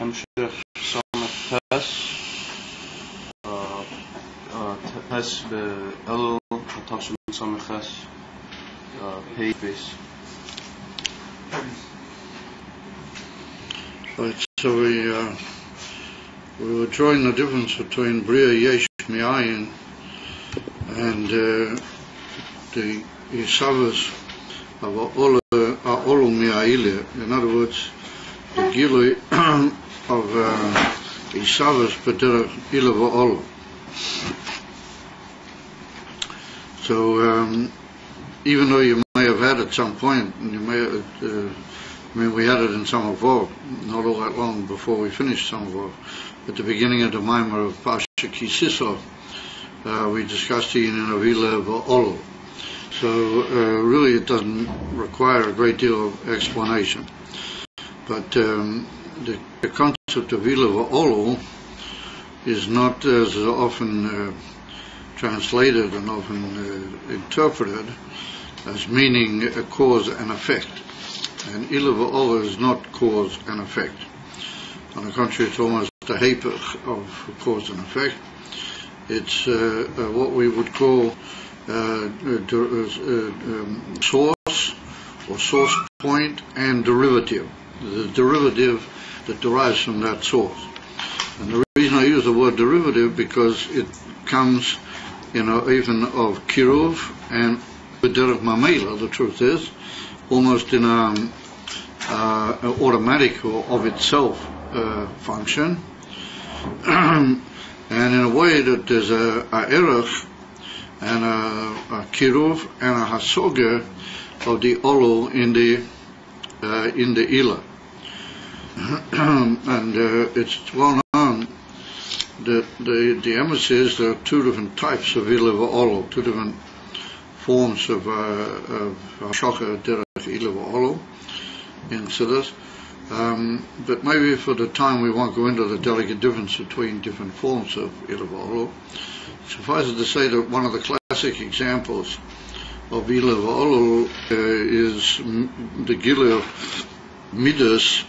Samech Tes, Tes Elul, Samech Tes, Pace. Right, so we were drawing the difference between Bria Yesh Mi'ayin and the Isavas of Olu Mi'aile. In other words, the Gilui of Isavas B'derech Ila V'Olu. So even though you may have had at some point, and you may have, we had it in Samavor, not all that long before we finished Samavor. At the beginning of the Maimer of Pasha Kisiso, we discussed the Inyan of Ila V'Olu. So really it doesn't require a great deal of explanation. But the concept of Ila V'Olu is not as often translated and often interpreted as meaning a cause and effect. And Ila V'Olu is not cause and effect. On the contrary, it's almost the hepech of cause and effect. It's what we would call source or source point and derivative. The derivative that derives from that source. And the reason I use the word derivative because it comes, even of kiruv and b'derech mamela. The truth is, almost in an automatic or of itself function, and in a way that there's a erech and a kiruv and a hasoga of the olu in the ila. And it's well known that the Emes says there are two different types of ila v'olu, two different forms of shocha derech ila v'olu in Siddur. But maybe for the time we won't go into the delicate difference between different forms of ila v'olu. Suffice it to say that one of the classic examples of ila v'olu is the gilui of midas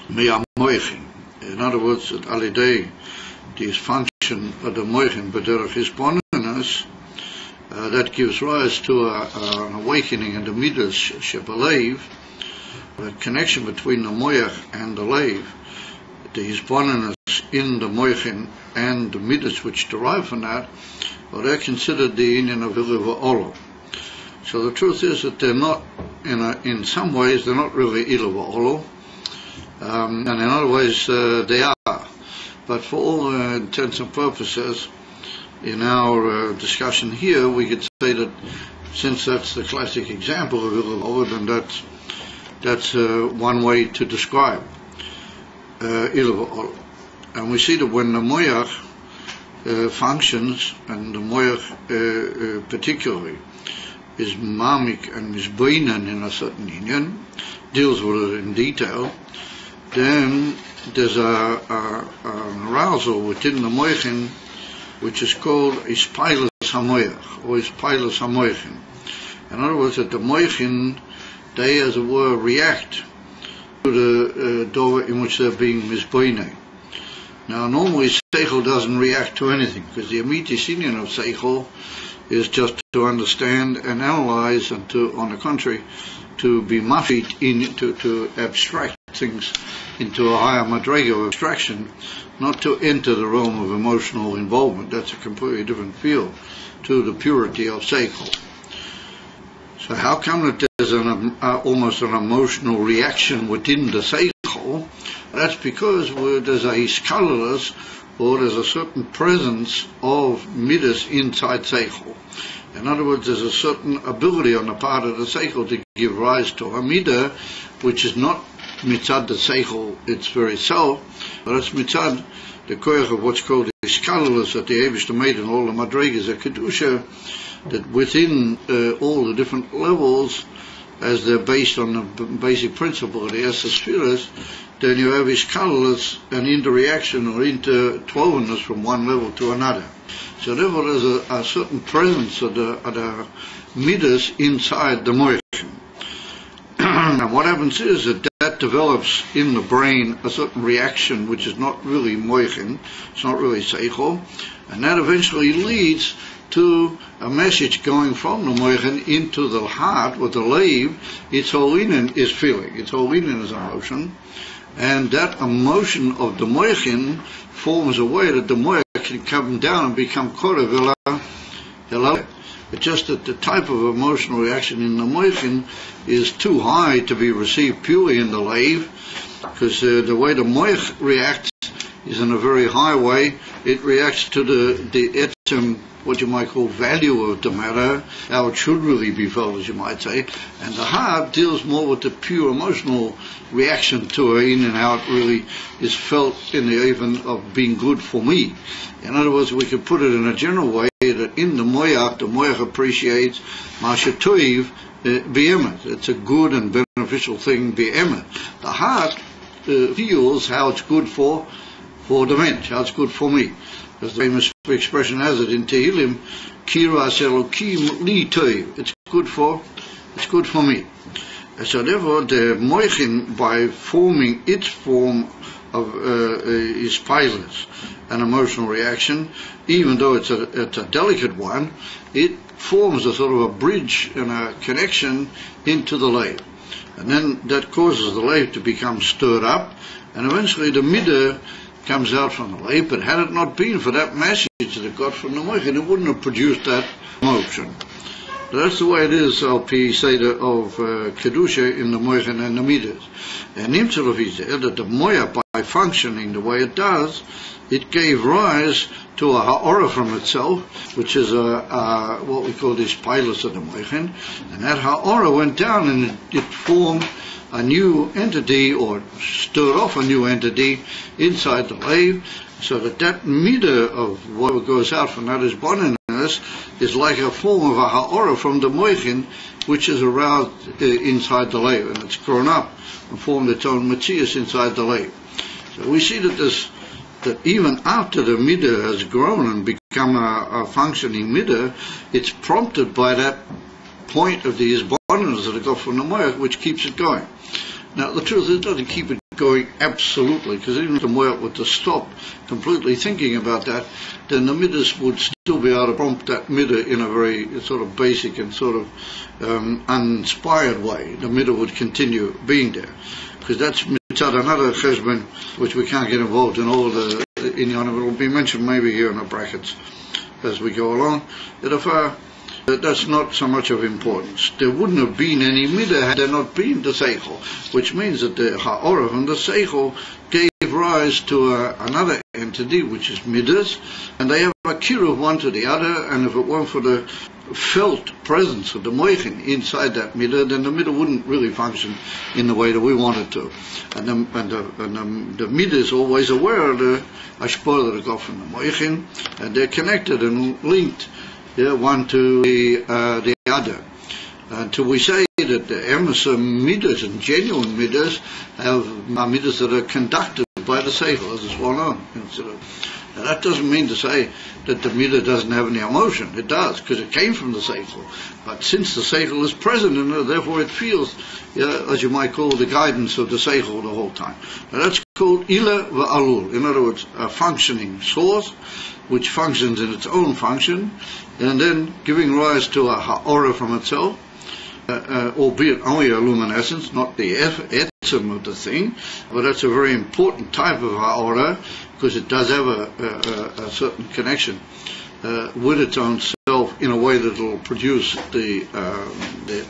me'amoichin. In other words, that alidei, this function of the moichin b'derech hisboninus, that gives rise to an awakening in the midas shebalev, the connection between the moich and the leiv, the hisboninus in the moichin and the midas which derive from that, well, they're considered the inyan of Ila V'Olu. So the truth is that they're not, in some ways, they're not really Ila V'Olu, and in other ways they are. But for all intents and purposes, in our discussion here, we could say that since that's the classic example of Ila V'Olu, then that's one way to describe Ila V'Olu. And we see that when the moyach functions, and the moyach particularly is mamik and misbeinan in a certain inyan, deals with it in detail, then there's an arousal within the moichin which is called ispilus hamoyach or ispilus hamoichin. In other words, that the moichin, they as it were react to the dover in which they're being misbeinan. Now normally seichel doesn't react to anything, because the immediate inyan of seichel is just to understand and analyze, and to, on the contrary, to be mafit to abstract things into a higher madrega of abstraction, not to enter the realm of emotional involvement. That's a completely different field to the purity of seichel. So how come that there's almost an emotional reaction within the seichel? That's because there's a hiskalulus, or there's a certain presence of midas inside seichel. In other words, there's a certain ability on the part of the seichel to give rise to a midah, which is not mitzad the seichel its very self, but it's mitzad the koyach of what's called the hiskalulus that the Eibishter made in all the madregas of kedusha, that within all the different levels, as they're based on the basic principle of the Esser Spheres, then you have hiskalulus and interreaction or intertwovenness from one level to another. So therefore there's a certain presence of the midas inside the moichin. And what happens is that that develops in the brain a certain reaction which is not really moichin, it's not really seichel, and that eventually leads to a message going from the moichin into the heart, with the leiv. Its whole inen is feeling, its whole inen is emotion, and that emotion of the moichin forms a way that the moich can come down and become korev ela. It's just that the type of emotional reaction in the moichin is too high to be received purely in the leiv, because the way the moich reacts is in a very high way. It reacts to the etzem, what you might call value of the matter, how it should really be felt, as you might say, and the heart deals more with the pure emotional reaction to it, and how it really is felt in the even of being good for me. In other words, we could put it in a general way that in the moyach appreciates masha toiv be'emet. It's a good and beneficial thing be'emet. The heart feels how it's good for the mensch, how it's good for me. As the famous expression has it in Tehillim, Kiras Elokim li toiv. It's good for me. So therefore, the moichin, by forming its form of is pilot, an emotional reaction, even though it's a delicate one, it forms a sort of a bridge and a connection into the leiv, and then that causes the leiv to become stirred up, and eventually the midah comes out from the leiv. But had it not been for that message that it got from the moichin, it wouldn't have produced that emotion. That's the way it is, Al-Pi Seder of Kedusha in the moichin and the midas. And Nimtzalov is there that the moya, by functioning the way it does, it gave rise to a ha'ora from itself, which is what we call this pilus of the moichin, and that ha'ora went down and it formed a new entity, or stirred off a new entity inside the leiv, so that midah of what goes out from that is boninus is like a form of a ha'ora from the moichin, which is aroused inside the leiv, and it's grown up and formed its own metzius inside the leiv. So we see that even after the midah has grown and become a functioning midah, it's prompted by that point of the isboninus that it got from the moich, which keeps it going. Now the truth is, it doesn't keep it going absolutely, because even if the moich were to stop completely thinking about that, then the midas would still be able to prompt that midah in a very sort of basic and sort of uninspired way. The midah would continue being there, because that's mitzad another cheshbon, which we can't get involved in all the inyan. It will be mentioned maybe here in the brackets as we go along, that that's not so much of importance. There wouldn't have been any midah had there not been the seichel, which means that the ha'ora from the seichel gave rise to another entity, which is midas, and they have a kiruv one to the other, and if it weren't for the felt presence of the moichin inside that midah, then the midah wouldn't really function in the way that we want it to. And the midah is always aware of the hashpah that it got from the moichin, and they're connected and linked, one to the other. Until we say that the emerson midas and genuine midas have midas that are conducted by the seichel, as is well known. Now that doesn't mean to say that the midah doesn't have any emotion. It does, because it came from the seichel. But since the seichel is present in it, therefore it feels, as you might call, the guidance of the seichel the whole time. Now that's called ila va'alul. In other words, a functioning source, which functions in its own function, and then giving rise to a ha'ora from itself, albeit only a luminescence, not the etzem of the thing, but that's a very important type of ha'ora, because it does have a certain connection with its own self in a way that it will produce the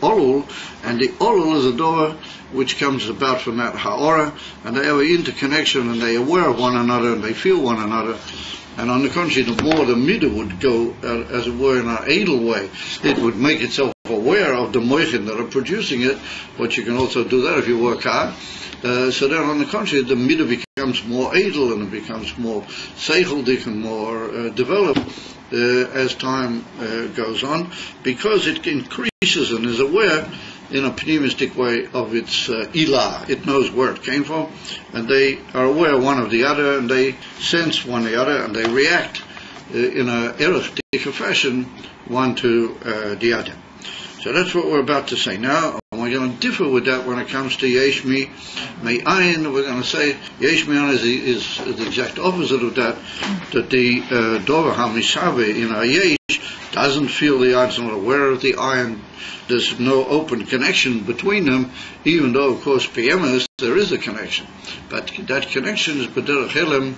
Elul, and the Elul is a door which comes about from that ha'ora, and they have an interconnection, and they are aware of one another, and they feel one another. And on the contrary, the more the midah would go, as it were, in an edel way, it would make itself aware of the moichin that are producing it, but you can also do that if you work hard. So then, on the contrary, the midah becomes more edel, and it becomes more seicheldik and more developed as time goes on, because it increases and is aware in a pneumistic way of its ilah. It knows where it came from, and they are aware one of the other, and they sense one the other, and they react in a erech fashion one to the other. So that's what we're about to say now. we're going to differ with that when it comes to Yesh Me'ayin. We're going to say Yesh Me'ayin is the exact opposite of that the Dover HaMisave in our Yesh doesn't feel the ayin, is not aware of the ayin. There's no open connection between them, even though, of course, PMS, there is a connection. But that connection is B'derech Helem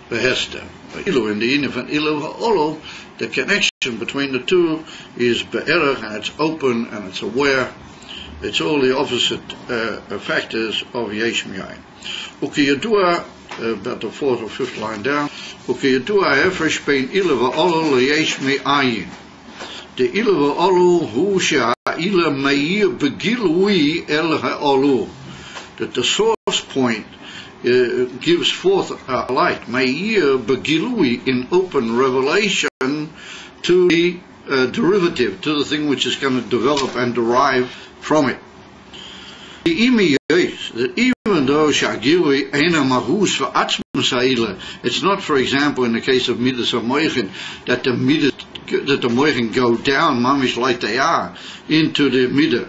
Behester. In the Yin of an Elul Ha'olo, the connection between the two is Be'erech, and it's open and it's aware. It's all the opposite factors of Yesh Me'ayin. Ukiyadua, about the fourth or fifth line down, Ukiyadua Hefresh Bein Elul Ha'olo Yesh Me'ayin. The Elul Ha'olo Hu She'Ha'ila Me'ir Begilui El Ha'olo. That the source point gives forth a light, Me'ir Begilui, in open revelation to the derivative, to the thing which is going to develop and derive from it. The imi is that even though Shagilui Eina Mahus for Atzmus Ha'ila, it's not, for example, in the case of Midas HaMoichin, that the Moichin go down, mamish like they are, into the Midah.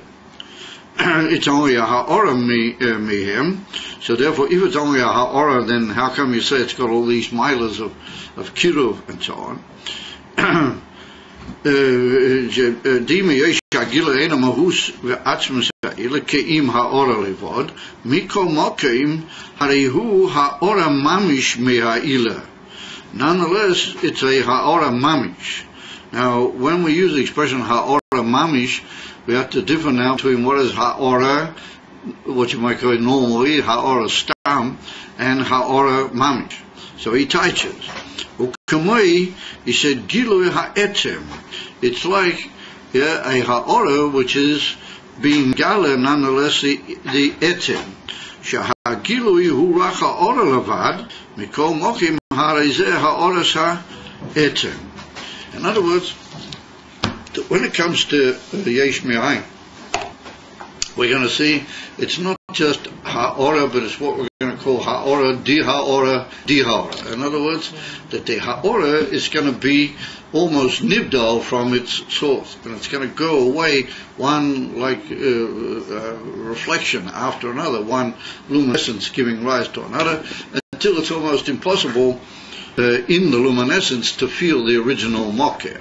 It's only a ha'ora mehem. So therefore, if it's only a ha'ora, then how come you say it's got all these milas of kiruv and so on? Dimi yesh ha'gila ena mahus ve'atzmus ha'ila ke'im ha'ora levod mikol mokim harihu ha'ora mamish me'ha'ila. Nonetheless, it's a ha'ora mamish. Now, when we use the expression ha'ora mamish, we have to differ now between what is ha'ora, what you might call it normally, ha'ora stam, and ha'ora mamish. So he teaches. Ukamoi, he said, gilui ha'etzem. It's like a ha'ora which is being gala, nonetheless, the etzem. Shahagilui hu rach ha'ora levad, mikol mokim ha'reizeh ha'ora ha'etzem. In other words, when it comes to the Yesh Me'ayin, we're going to see it's not just ha'ora, but it's what we're going to call ha'ora, di-ha'ora, di-ha'ora. In other words, that the ha'ora is going to be almost nibdal from its source, and it's going to go away one like reflection after another, one luminescence giving rise to another, until it's almost impossible in the luminescence to feel the original mokeh.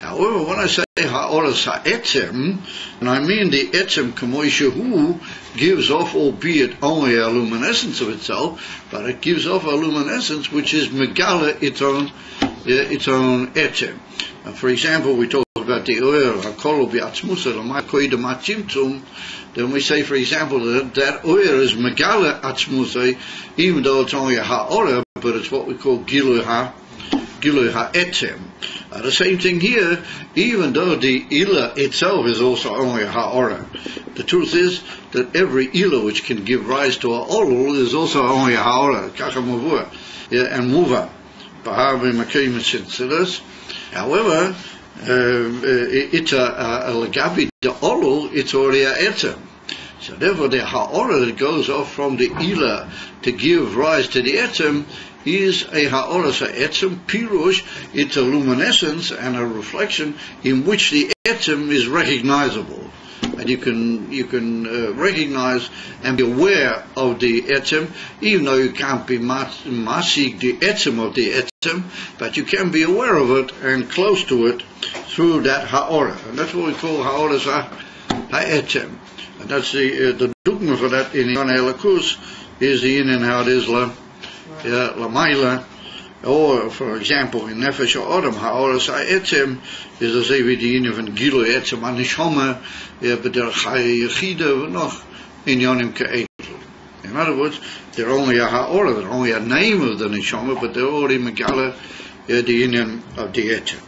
However, when I say ha'ora ha'etzem, and I mean the etzem kamoishahu gives off, albeit only a luminescence of itself, but it gives off a luminescence which is megala its own etzem. For example, we talk about the oil, hakolu bi'atzmusa l'ma'koidem atzimtzum. Then we say, for example, that oil is megala atzmusa, even though it's only a ha'ora, but it's what we call gilui ha'etzem. The same thing here, even though the ila itself is also only a ha'ora. The truth is that every ila which can give rise to a olul is also only a ha'ora, kacha mavua, and muva. However, it's a lagabi, the olul, it's already a etzem. So therefore the ha'ora that goes off from the ila to give rise to the etzem is a ha'ora ha'etzem pirush. It's a luminescence and a reflection in which the etzem is recognizable, and you can recognize and be aware of the etzem, even though you can't be masig the etzem of the etzem, but you can be aware of it and close to it through that ha'ora, and that's what we call ha'ora ha'etzem. And that's the dogma for that in Yon Elakus is the in and how it is la maila, or for example in Nefesh Ha'odam ha'ora ha'etzem is the zevidin of an gilu etzem anishoma b'derech ha'yechida v'noch in yonim ka'etzem. In other words, they're only a ha'ora, they're only a name of the nishoma, but they're already megala the inyan of the etzem.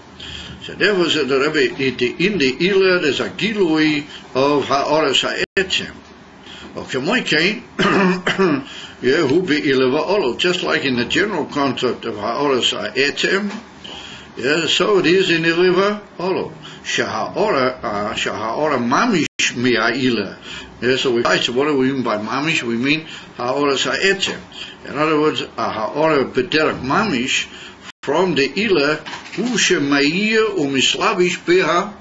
So therefore said the Rebbe, in the ila there's a gilui of ha'ora ha'etzem. Okay, my cane, who be ilava olo, just like in the general concept of ha'ora ha'etzem, so it is in ilava olo. Shaha'ora mamish mi'a'ila. So what do we mean by mamish? We mean ha'ora ha'etzem. In other words, a ha'ora b'derech mamish from the ila hu shemeir umislavish beha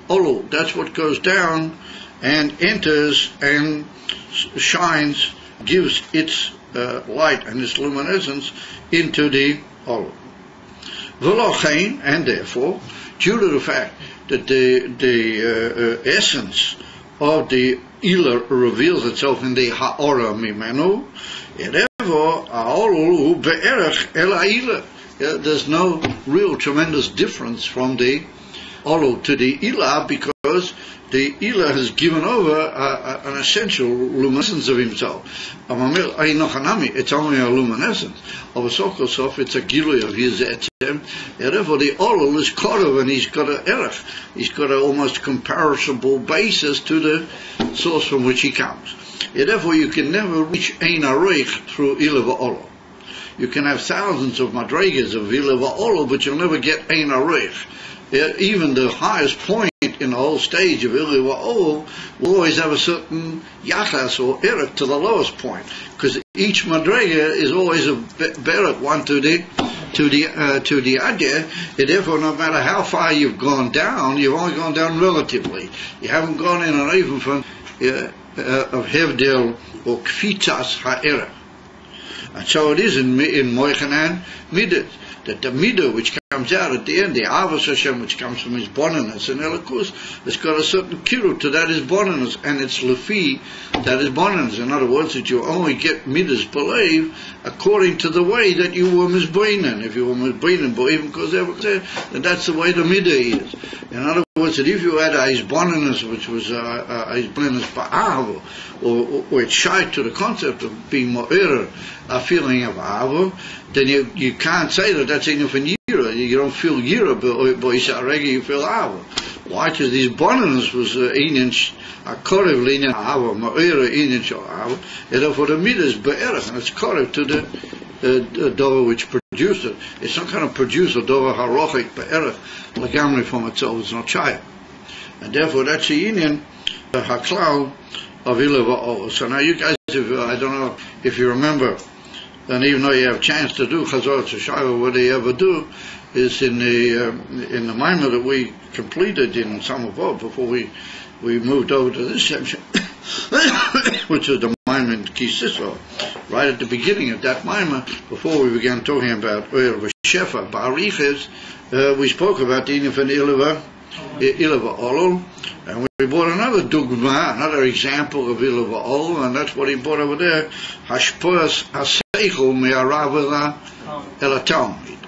olo. That's what goes down and enters and shines, gives its light and its luminescence into the Elul. V'lochein, and therefore, due to the fact that the essence of the Elul reveals itself in the Ha'ora Mimenu, therefore, Elul hu be'erech el ha'Elul. There's no real tremendous difference from the Elul to the Elul, because the Elul has given over an essential luminescence of himself. It's only a luminescence. It's a gilui of his etzem. Therefore, the Elul is korov, and he's got an erech. He's got an almost comparable basis to the source from which he comes. Therefore, you can never reach ein areich through Elul v'Elul. You can have thousands of madrigas of Elul v'Elul, but you'll never get ein areich. Even the highest point in the whole stage of Elul v'Elul will always have a certain yachas or erech to the lowest point, because each madriga is always a berech one to the adya. Therefore, no matter how far you've gone down, you've only gone down relatively. You haven't gone in an even from of hevdel or kfitas ha'erech. And so it is in Moichanan Midah, that the Midah which comes out at the end, the Avos Hashem which comes from his bonanus and Elikus, has got a certain kiru to that is bonanus, and it's Lefi that is bonanus. In other words, that you only get Midahs believe according to the way that you were misbeinen. If you were misbeinen, believe because they were there, then that's the way the Midah is. In other words, that if you had a bonanus which was a bonanus ba'av, or it's shy to the concept of being mo'er, a feeling of avo, then you can't say that that's enough in yira. You don't feel yira, but you feel avo. Why? Because these bonanus was inyan a korev linyan avo, mo'er inyan shal avo, and therefore the midah is be'erach, and it's korev to the dover which produced it. It's not going to produce a dover harochik be'erach, legamri from itself. It's not chaya, and therefore that's the inyan haklau of Elul v'Elul. So now you guys, I don't know if you remember, and even though you have a chance to do Chazor Tzashayva, what they ever do is in the Maimah that we completed in Samavot before we moved over to this section, which is the Maimah in Kisiso, right at the beginning of that Maimah, before we began talking about Oyer v'Shefa, Ba'ariches, we spoke about the Inyan from Elul v'Elul, and we brought another dugma, another example of Elul v'Elul, and that's what he brought over there, Hashpoas Haseichel me'arav el Talmid.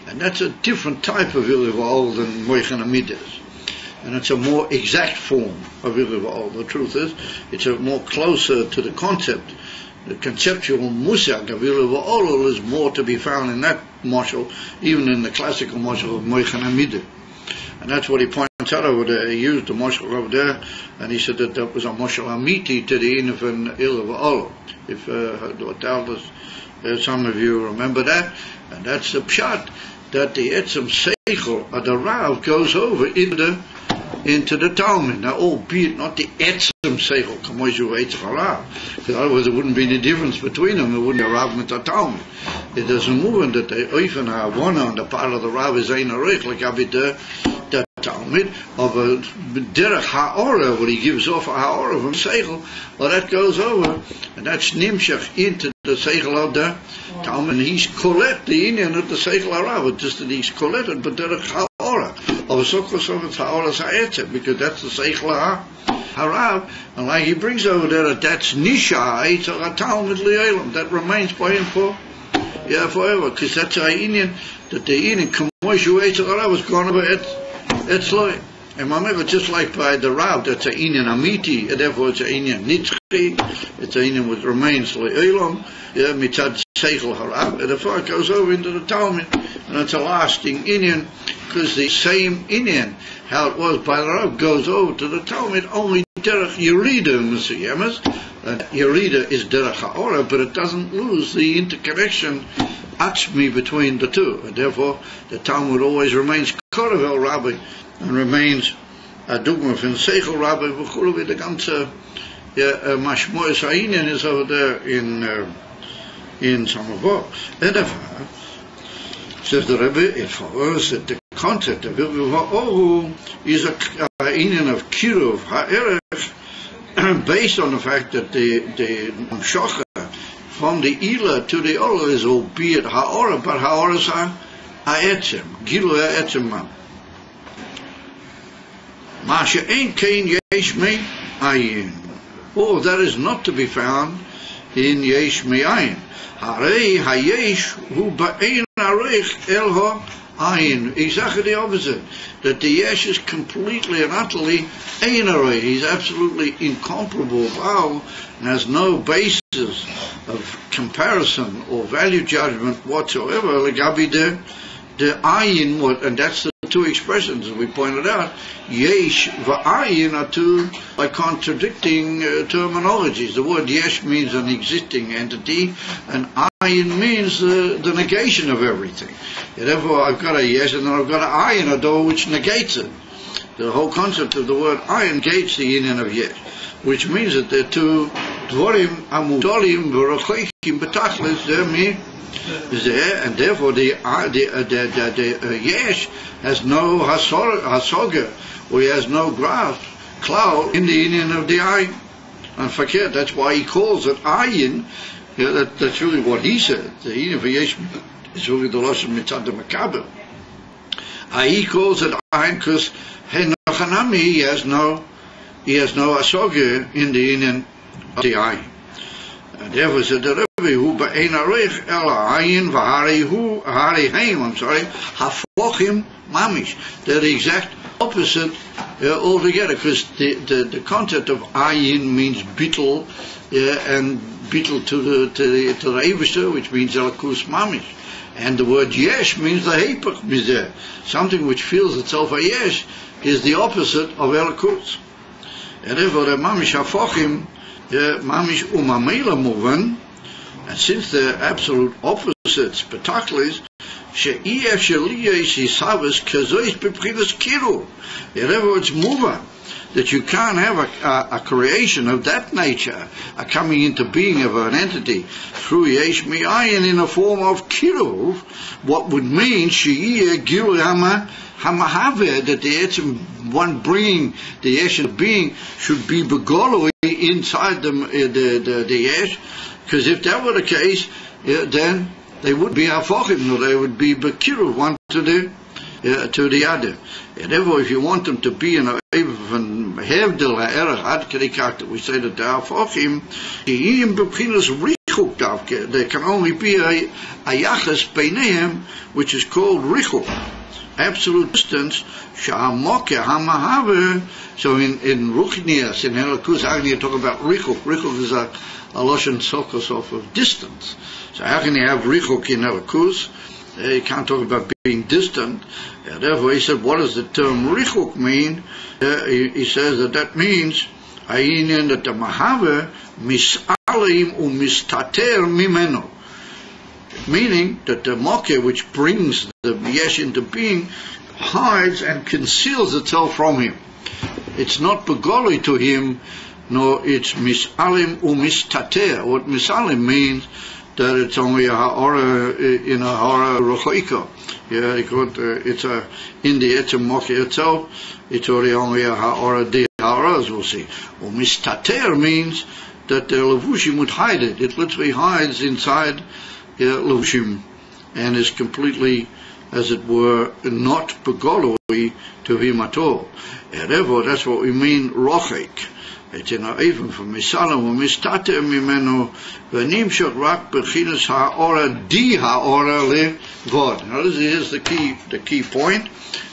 And that's a different type of Elul v'Elul than Moichan Amidas. And it's a more exact form of Elul v'Elul. The truth is, it's a more closer to the concept. The conceptual musag of Elul v'Elul is more to be found in that mashal, even in the classical mashal of Moichan Amidah. And that's what he points out over there. He used the mashal over there, and he said that that was a mashal amiti to the Inyan from Elul v'Elul. If doubtless some of you remember that, and that's the pshat, that the etzem seichel of the Rav goes over into the Talmud. Now, albeit not the etzem seichel, kamoishu eitzach Rav, because otherwise there wouldn't be any difference between them. There wouldn't be a Rav with a Talmud. It doesn't move in that they oifen ha'avona on the part of the Rav is ein arich, like abit the Talmud of a derech ha'ora, what he gives off a ha'ora from seichel, well, that goes over, and that's nimshach into the seichel of the Talmud, and he's collected the Inyan of the seichel ha'rav, just that he's collected, but derech ha'ora, of a sokos of its ha'ora sa'etzet, because that's the seichel ha'rav, and like he brings over there, that's nisha ha'etzet ha'talmud li'elam, that remains by him forever, because that's a Inyan, that the Inyan, kamoishu ha'etzet ha'rav, was gone over it's like, and remember, just like by the Rav, that's an Inyan Amiti, and therefore it's an Inyan Nitzchi, it's an Inyan which remains Le'elam, mitzad Seichel Harav, and therefore it goes over into the Talmud, and it's a lasting Inyan, because the same Inyan, how it was by the Rav, goes over to the Talmud, only Derech Yerida Mesiyemas, and Yerida is Derech Ha'ora, but it doesn't lose the interconnection Atzmi between the two, and therefore the Talmud always remains Koravel Rabbi, and remains a dogma from Seichel Rabbi v'chulu with the ganze Mashmois Ha'inyan is over there in Samavot. And therefore, says the Rebbe, it follows that the concept of Elul v'Elul is a Inyan of Kiruv Ha'erech based on the fact that the Shocha from the Ila to the Elul is albeit Ha'ora, but Ha'ora is Ha'etzem, Gilui Ha'etzem Man. Ma she'ein kein yesh me'ayin. Oh, that is not to be found in yesh me'ayin. Harei hayesh hu ba'ein areich el ha'ayin. Exactly the opposite. That the yesh is completely and utterly ein areich. He's absolutely incomparable and has no basis of comparison or value judgment whatsoever. Legabi the ayin, and that's the two expressions that we pointed out. Yesh va'ayin are two like contradicting terminologies. The word yesh means an existing entity, and ayin means the negation of everything. And therefore, I've got a yesh, and then I've got an ayin, a door which negates it. The whole concept of the word ayin negates the union of yesh, which means that they're two dvorim amudolim v'rochoikim betachlis. And therefore the yesh has no hasoga, or he has no cloud in the union of the ayin. And forget, that's why he calls it ayin. Yeah, that's really what he said. The union for yesh is really the lashon mitzad the makaber. He calls it ayin because he has no hasoga in the union of the ayin. And therefore said the Rebbe, who ba'ein areich el ha'ayin I'm sorry, hafochim mamish. They're the exact opposite altogether, because the concept of ayin means bittul, and bittul to the Eibishter, which means elakus mamish. And the word yesh means the heipach mizeh. Something which feels itself a yesh is the opposite of elakus. And therefore the mamish hafochim mamish umamela moven, and since they're absolute opposites, betachlis, she'iyeh sheliyeh sisavas kazois beprinas kiru. In other words, moven, that you can't have a creation of that nature, a coming into being of an entity through yesh me'ayin in a form of kiru. What would mean she'iyeh gilu hamahave, that the etzem one bringing the yesh into being should be begoloi inside the yesh, because if that were the case, then they would be hafochim, or they would be bekiru one to the other. And therefore, if you want them to be in a even hevdel ha'erach ad kedikach, that we say that they are hafochim, there can only be a yachas beinehem, which is called richuk, absolute distance. So in Ruchnias, in Helakus Agni, talk about richuk. Richuk is a lashon sokosof of distance. So how can you have richuk in Helakus? You can't talk about being distant. Therefore, he said, what does the term richuk mean? He says that means ayin that the mahave misalim umistater mimeno. Meaning that the mokeh, which brings the yesh into being, hides and conceals itself from him. It's not begoli to him, nor it's misalim umistater. What misalim means, that it's only a ha'ora in a ha'ora rochoika. Yeah, it's a in the etzem mokeh itself. It's only a ha'ora de ha'ora, as we'll see. Umistater means that the levushim would hide it. It literally hides inside levushim, and is completely, as it were, not begoloi to him at all. And therefore, that's what we mean rochek. It's in even from misalam or mistater mimeno v'nimshok rak bechinas ha'ora di ha'ora levod. Now this is the key point,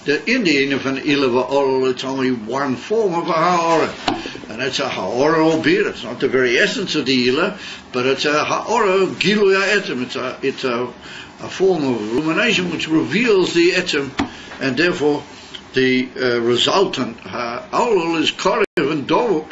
that in the end of an ilava oral, it's only one form of a ha'ora, and it's a ha'ora albeit it's not the very essence of the ilah, but it's a ha'ora gilui ha'etzem. It's a form of illumination which reveals the etzem, and therefore the resultant ha'olul is korev and dovuk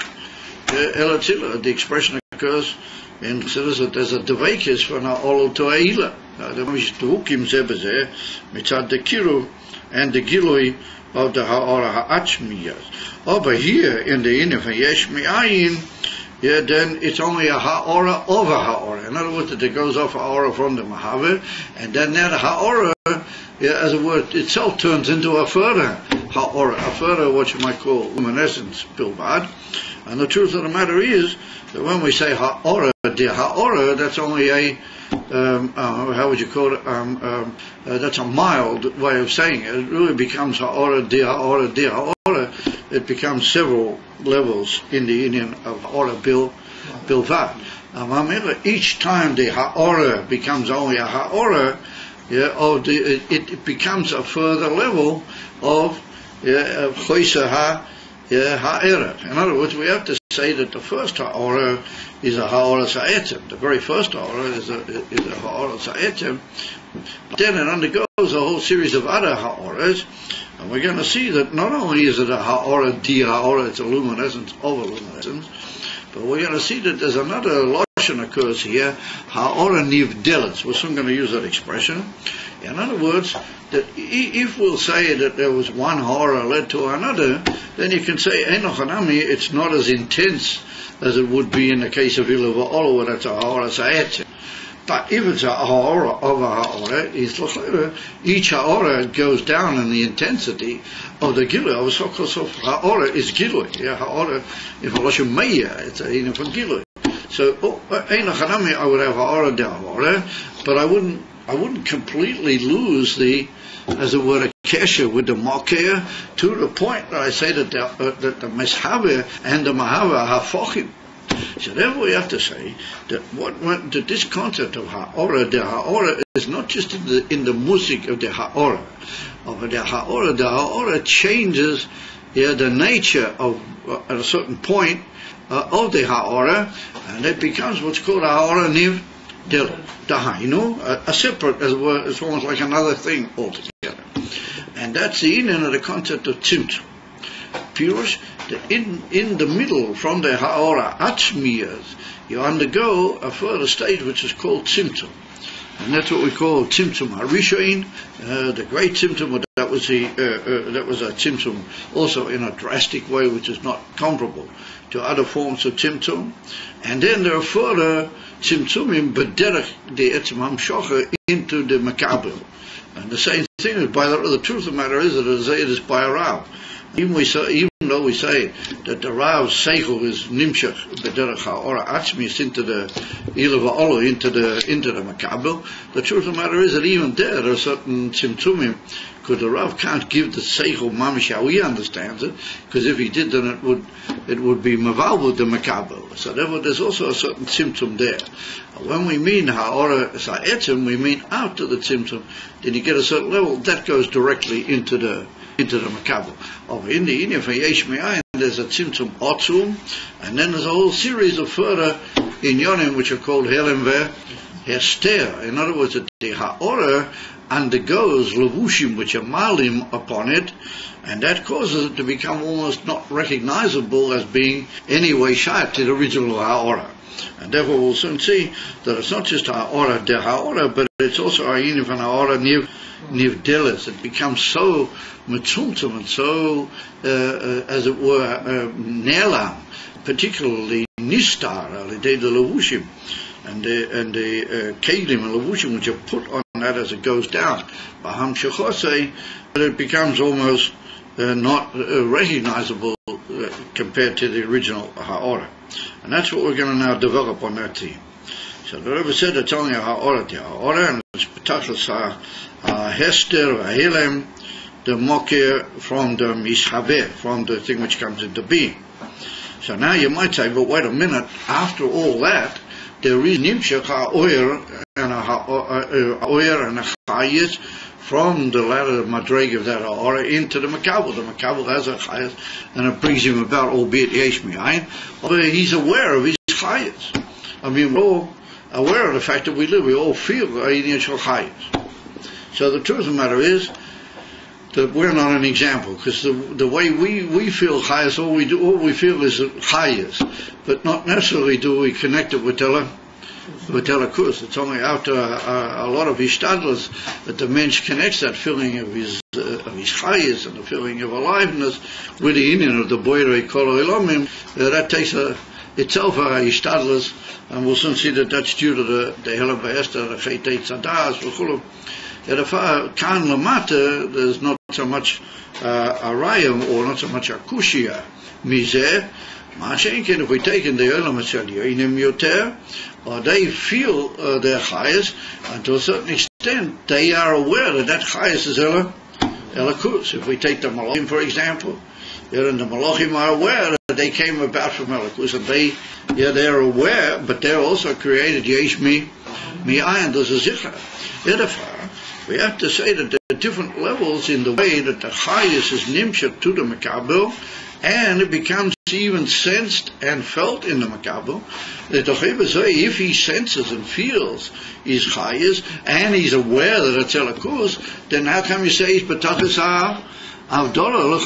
elatzila. The expression occurs in Chassidus that there's a devekis for an ha'olul to ha'ila. The mamish tuhukim zebezeh mitzad the kiru and the gilui of the ha'ora ha'achmiyas. Over here in the inyan for yesh me'ayin, then it's only a ha'ora of a ha'ora. In other words, that it goes off ha'ora from the mahave, and then that ha'ora, as a word itself, turns into a further ha'ora, a further what you might call luminescence bilbad, And the truth of the matter is that when we say ha'ora, the ha'ora, that's only a, how would you call it, that's a mild way of saying it. It really becomes ha'ora, di ha'ora, di ha'ora. It becomes several levels in the Indian of ha'ora bilvad. Each time the ha'ora becomes only a ha'ora, it becomes a further level of choisa ha'erev. In other words, we have to say that the first ha'ora is a ha'ora sa'etem. The very first ha'ora is a ha'ora sa'etem. Then it undergoes a whole series of other ha'oras, and we're going to see that not only is it a ha'ora di ha'ora, it's a luminescence over luminescence, but we're going to see that there's another lashon occurs here, ha'ora nivdelet. We're soon going to use that expression. In other words, that if we'll say that there was one ha'ora led to another, then you can say enochanami, it's not as intense as it would be in the case of Elul v'Olo, where that's a ha'ora sa'etem. But if it's a ha'ora of a ha'ora, each ha'ora goes down in the intensity of the gilui. So ha'ora is gilui. Yeah, ha'ora, if a lashon meya, it's a hina from gilui. So, enochanami, I would have ha'ora de ha'ora, but I wouldn't completely lose the, as it were, a kesher with the makir to the point that I say that the meshave and the mahave are hafochim. So therefore we have to say that that this concept of ha'ora, the ha'ora is not just in the music of the ha'ora. The ha'ora changes the nature of, at a certain point, of the ha'ora, and it becomes what's called a ha'ora niv dahainu, a separate, as it were, it's almost like another thing altogether. And that's the inyan of the concept of tzimtzum. Pirush, in the middle, from the ha'ora atzmiyas, you undergo a further stage which is called tzimtzum. And that's what we call tzimtzum harishoin, the great tzimtzum. That was a tzimtzum also in a drastic way, which is not comparable to other forms of tzimtzum. And then there are further tzimtzumim b'derech the etzem hamshocha into the makabel. And the same thing is, by the truth of the matter is that it is by a Rav. Even though we say that the Rav's seichel is nimshach b'derech ha'ora atzmis into the Elul v'Olo, into the makabel, the truth of the matter is that even there are certain tzimtzumim, because the Rav can't give the seichel mamish how he understands it, because if he did, then it would be mavalvud the makabel. So therefore there's also a certain tzimtzum there. When we mean ha'ora sa'etzim, we mean after the tzimtzum, then you get a certain level that goes directly into the makabel. In the Indian for Yesh Me'ayin, there's a tzimtzum otzum, and then there's a whole series of further inyonim which are called helem ve'hester. In other words, the ha'ora undergoes levushim which are malim upon it, and that causes it to become almost not recognizable as being any way shayach to the original ha'ora. And therefore we'll soon see that it's not just ha'ora de ha'ora, but it's also a yin van ha'ora nivdeles. It becomes so metzumtzum and so, as it were, nelam, particularly nistar, the levushim, and the kelim and levushim which are put on that as it goes down. Baham shechosei, but it becomes almost not recognizable compared to the original ha'ora. And that's what we're going to now develop on that theme. So the Rebbe said it's only a ha'ora, and it's betachlis ha'hester, ha'helem, the mokir from the mishaveh, from the thing which comes into being. So now you might say, but wait a minute, after all that, there is nimshach ha'oyer and a chayis from the ladder of madreg of that ha'ora into the makabel. The makabel has a chayis, and it brings him about, albeit yesh me'ayin, but he's aware of his chayis. I mean, we're all aware of the fact that we live, we all feel a initial chayis. So the truth of the matter is that we're not an example, because the way we feel chayas, all we feel is chayas, but not necessarily do we connect it with Telekus. It's only after a lot of hishtadlus that the mensch connects that feeling of his chayas and the feeling of aliveness with the union of the boirei kol olamim. That takes itself a hishtadlus, and we'll soon see that that's due to the helem v'hester, the chetei tzadas, v'chulu. That if kan lamata, there's not so much a rayim, or not so much a kushia mizeh, If we take in the Olam Yoinim Yoter, or they feel their chayas, and to a certain extent they are aware that chayas is Elakus. If we take the Malachim, for example, the Malachim are aware that they came about from Elakus, and they're aware, but they're also created Yesh Mi Ayin. There's a Zikra. Therefore, we have to say that there are different levels in the way that the chayas is nimshat to the Makabel, and it becomes even sensed and felt in the Makabel. If he senses and feels his chayas, and he's aware that it's Elakus, then how come you say he's B'tachas Avdollah?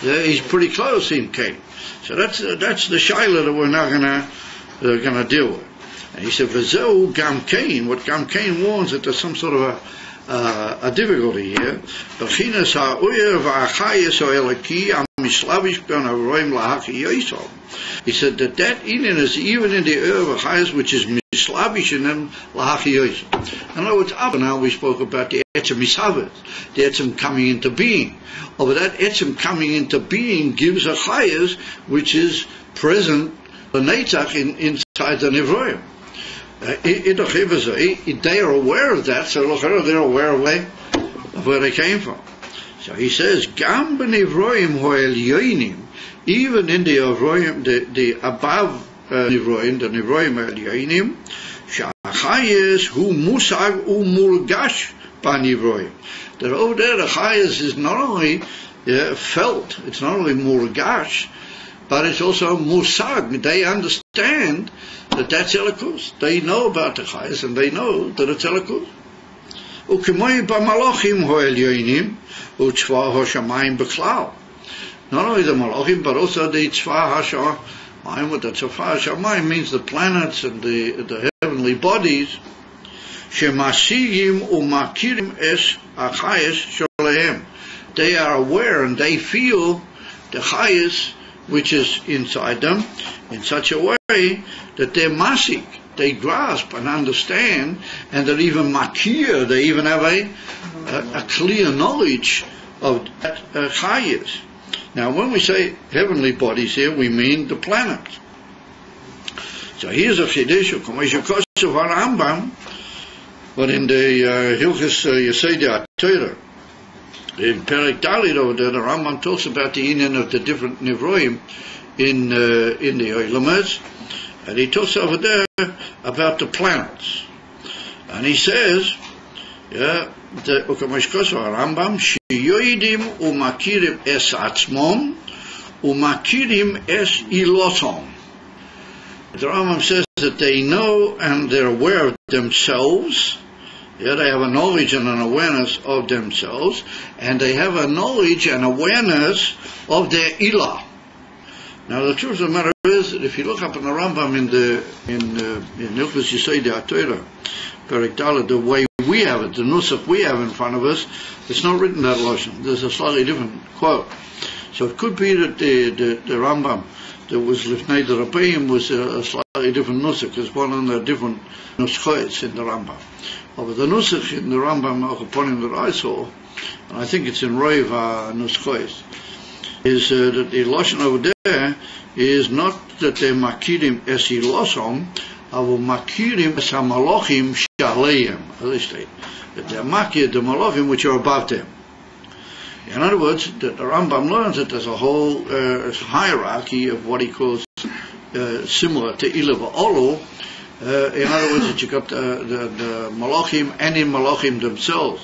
He's pretty close in Cain. So that's the shaila that we're now gonna deal with. And he said, "V'zeu Gam Cain." What Gam Cain warns that there's some sort of a difficulty here. B'chinas ha'oyer v'achayis ha'elaki ha'mislavish ben ha'roim lahaki yisol. He said that Indian is even in the oyer v'achayis which is mislavish in them lahaki yisol. In other words, up now we spoke about the etzem misavet, the etzem coming into being. But that etzem coming into being gives a chayis which is present, the netzach inside the nivroim. They are aware of that, so they're aware of where they came from. So he says, Gam b'nivroim ho'elyonim, even in the Nivroim, the above Nivroim, the Nivroim ho'elyonim, sha'achayes hu musag u'mulgash b'nivroim. That over there the chayes is not only felt, it's not only murgash, but it's also musag. They understand that that's Elakus. They know about the chayes, and they know that it's Elakus. Ukemoi b'malachim ho'elyonim u'tzva ha'shamayim b'klal. Not only the malachim, but also the tzva ha'shamayim. What the tzva ha'shamayim means, the planets and the heavenly bodies. Shemasigim u'makirim es achayes sholehem. They are aware and they feel the chayes which is inside them in such a way that they're masik, they grasp and understand, and they're even makir, they even have a clear knowledge of that chayes. Now when we say heavenly bodies here, we mean the planets. So here's a chiddush of Rambam, but in the Hilchos Yesodei HaTorah, in Perek Dalit over there, the Rambam talks about the union of the different nivroim in the Olamas, and he talks over there about the planets. And he says, the Rambam, sheyoidim umakirim es atzmom umakirim es ilosom. The Rambam says that they know and they're aware of themselves. Yeah, they have a knowledge and an awareness of themselves, and they have a knowledge and awareness of their ilah. Now, the truth of the matter is that if you look up in the Rambam in Hilchos Yesodei HaTorah, Perek Dalet, the way we have it, the nusach we have in front of us, it's not written that lashon. There's a slightly different quote. So it could be that the Rambam that was Lifnei the Rabbeim was a slightly different nusach, because one of the different nuschos in the Rambam. But the nusach in the Rambam Achaponim that I saw, and I think it's in Roiv nuschos, is that the lashon over there is not that they're makirim es ilosom, but makirim es hamalachim shaleim. As they state, that they're makir the malachim which are above them. In other words, the Rambam learns that there's a whole hierarchy of what he calls similar to Ilah v'Olul. In other words, that you got the malachim and in malachim themselves,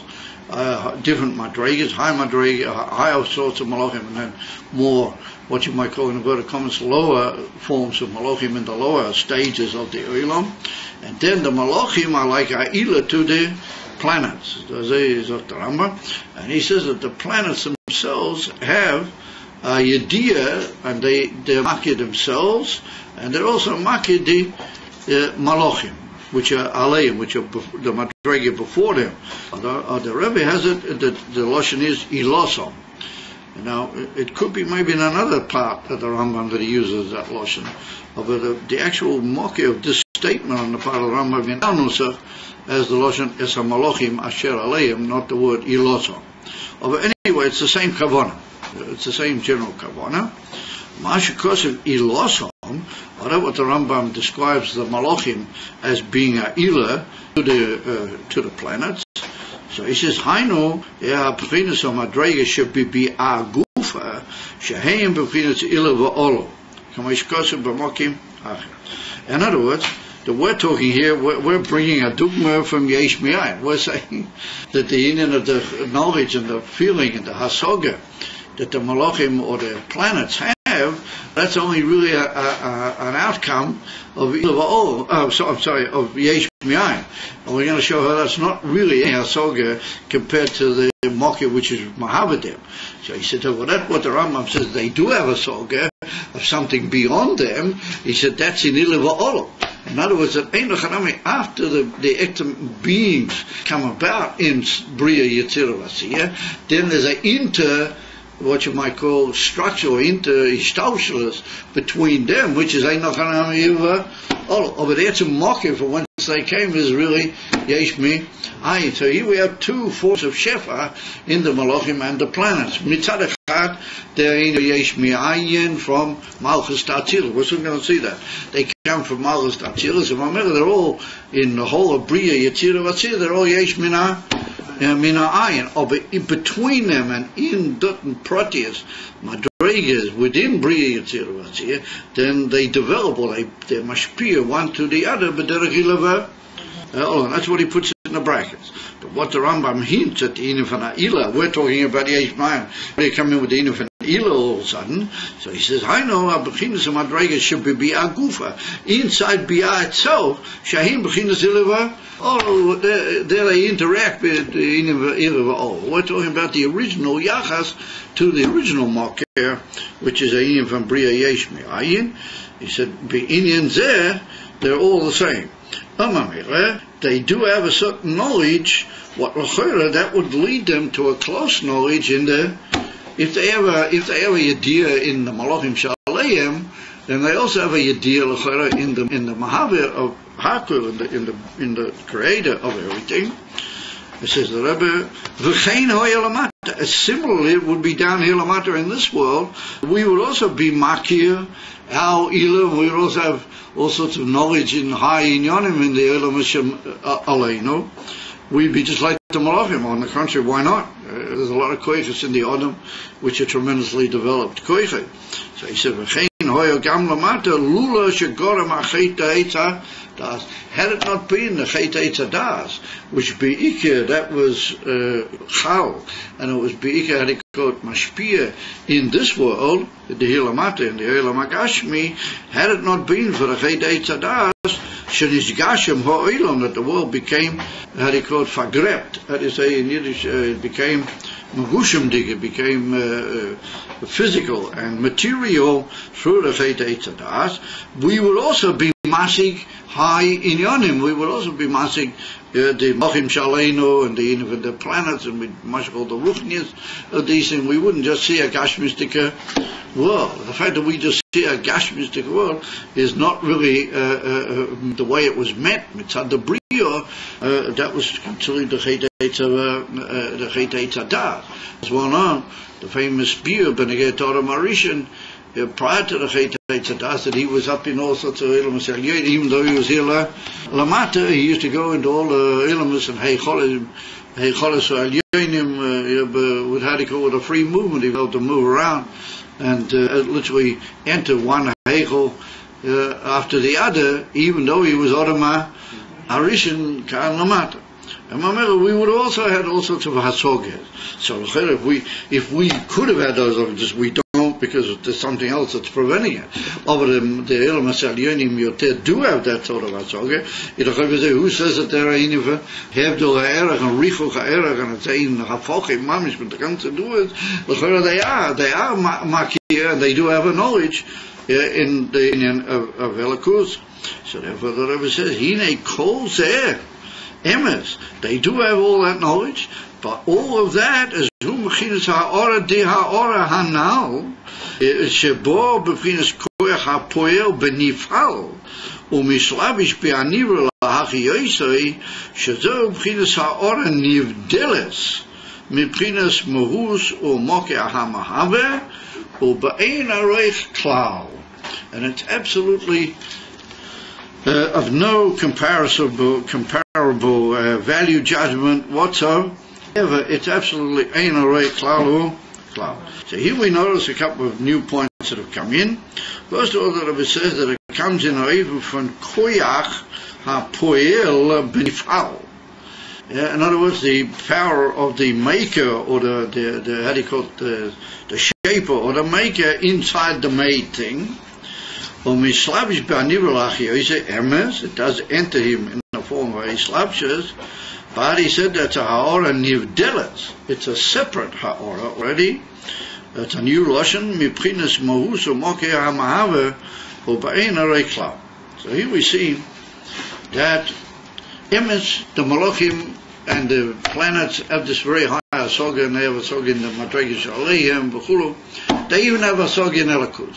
different madrigas, higher sorts of malachim, and then more what you might call in inverted commas lower forms of malachim in the lower stages of the Olam, and then the malachim are like a ilah to the planets. And he says that the planets themselves have a yediyah, and they're makir themselves, and they're also makir the malachim, which are aleim, which are the madrega before them. The Rebbe has it that the lashon is ilosom. Now it could be maybe in another part of the Rambam that he uses that lashon, but the actual makir of this statement on the part of the Rambam in Nusach as the lashon es hamalachim asher aleim, not the word ilosom. But anyway, it's the same kavanah. It's the same general kavanah. Mashikosav Ilosom, or what the Rambam describes the Malachim as being a Ilah to the planets. So he says, Hainu, B'chinas HaMadrega should be Agufa, Sheheim B'chinas Ilah V'olo. Kamashikosav B'mokim Acher. In other words, we're talking here, we're bringing a dogma from Yesh Mi'ayin. We're saying that the union of the knowledge and the feeling and the hasoga that the malachim or the planets have, that's only really an outcome of of Yesh Mi'ayin. And we're going to show how that's not really a hasoga compared to the Mokia, which is Mahavadem. So he said, well, that's what the Rambam says, they do have a soga of something beyond them. He said, that's in Ilah V'olo. In other words, that after the ectom beings come about in Bria Yetzirah Vasiyah, then there's an what you might call structure or inter-istaushulus between them, which is but that's a mocker for whence they came is really Yesh Mi'ayin. So here we have two forms of Shefa in the Malachim and the planets. Mitzad Echad, they're in Yesh Mi'ayin from Malchus Tatzil. We're soon going to see that. They come from Malchus Tatzil. So they're all in the whole of Bria Yetzirah Vasiyah, they're all Yesh Mi'ayin. But between them and in Dutton Proteus, Madregas, within Bria Yetzirah Vasiyah, then they develop, or they mashpia one to the other, but that's what he puts in the brackets. But what the Rambam hints at the Inif and Ilah, we're talking about the Yesh Mi'ayin. They come in with the Inif and Ilah all of a sudden. So he says, I know B'chinas HaMadrega should be Agufa. Inside Bia itself, Shahim B'chinas Ilah, there they interact with the Inif Ilah. We're talking about the original Yachas to the original Makir, which is a Inif from Bria Yesh Mi'ayin. He said, B'inyan Zeh, they're all the same. They do have a certain knowledge, that would lead them to a close knowledge in the, if they have a yediyah in the Malachim Shaleim, then they also have a yediyah in the Mahavir of Hakul, in the creator of everything. It says the Rebbe, V'chein ho'elamata. Similarly, it would be down here lamata in this world. We would also be makir, our ilam. We would also have all sorts of knowledge in high inyanim in the ilam Hashem aleinu. We'd be just like the malachim. On the contrary, why not? There's a lot of koiches in the Adam which are tremendously developed koiches. So he said, V'chein ho'el gam lamata lula shegorem achet ha'etza das. Had it not been the chet ha'etza das, which be'ikah, that was chal, and it was be'ikah had it called mashpia in this world, the hilamata in the hilam agashmi, had it not been for the chet ha'etza das, shenishgashem ha'olam, that the world became, had it called fagrept, how do you say in Yiddish, it became magushimdig, it became physical and material through the chet ha'etza das. We would also be masig high in yonim. We would also be masig the Machim Shaleinu and the planets, and we must all the ruchnias of these things. We wouldn't just see a gashmistic world. The fact that we just see a gashmistic world is not really the way it was meant. Mitzad the brio, that was considered the chet ha'etza das. As well known, the famous beer Benegay Torah Marishan. Prior to the chet ha'etza das, that he was up in all sorts of ilmas, even though he was here lamata, he used to go into all the ilmas and heicholis alyonim with how to call it a free movement. He was able to move around and literally enter one heichol after the other, even though he was odama arishin kan lamata. And we would also have all sorts of hasogas. So if we could have had those, just we don't, because there's something else that's preventing it. Over the Elam HaSalyonim Yoter do have that sort of hasoga. Who says that they're in Hevdol HaErach and Richel HaErach and it's in Hafochim Mamish, but the ganze do it. They are makir, and they do have a knowledge in the union of Elikus. So therefore the Rebbe says, Hine Kol Zeh Emes. They do have all that knowledge, but all of that is Mechinas Ha'ora Di Ha'ora Hanal Shebo Bechinas Koyach HaPoel Benifal Umishlavish Be'anivra Lahachi Yosei Shezo Bechinas Ha'ora Nivdeles Mechinas Mahus Umoke Ahamahave U'ba'ein areich klal. And it's absolutely of no comparable value judgment whatsoever. It's absolutely ein arei klal. So here we notice a couple of new points that have come in. First of all, the Rebbe says that it comes in even from koyach ha-poel b'nifal. In other words, the power of the maker, or the how do you call it, the shaper or the maker inside the made thing. It does enter him in the form of a slapshus, but he said that's a ha'ora nivdelet. It's a separate ha'ora already. It's a new lashon mipchinas mahus u'mokeh ha'mahave u'ba'ein arei klal. So here we see that emes, the malachim and the planets have this very high asoga, and they have asoga in the madregas aleihim v'chulu. They even have asoga in elikus.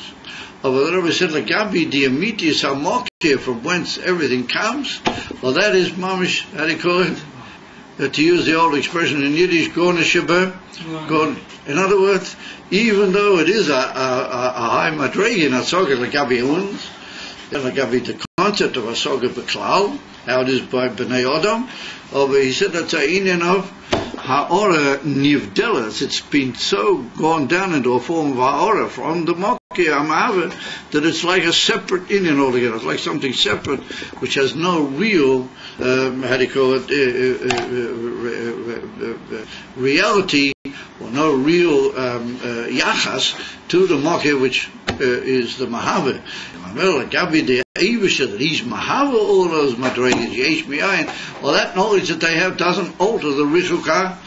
Over the Rebbe said, "Lagabi diamitis hamokeh," from whence everything comes. Well, that is mamish. How do you call it? To use the old expression in Yiddish, "Gorne sheba." In other words, even though it is a high madrega in asoga lagabi uns, lagabi the concept of asoga b'klal, how it is by bnei adam. But he said that's a inyan of ha'ora nivdelas. It's been so gone down into a form of ha'ora from the mokeh ha'mahave that it's like a separate inyan altogether. It's like something separate which has no real, how do you call it, reality, or no real yachas to the mokeh, which is the mahave. That he's mahava all those madregas yesh mi'ayin. Well, that knowledge that they have doesn't alter the richukah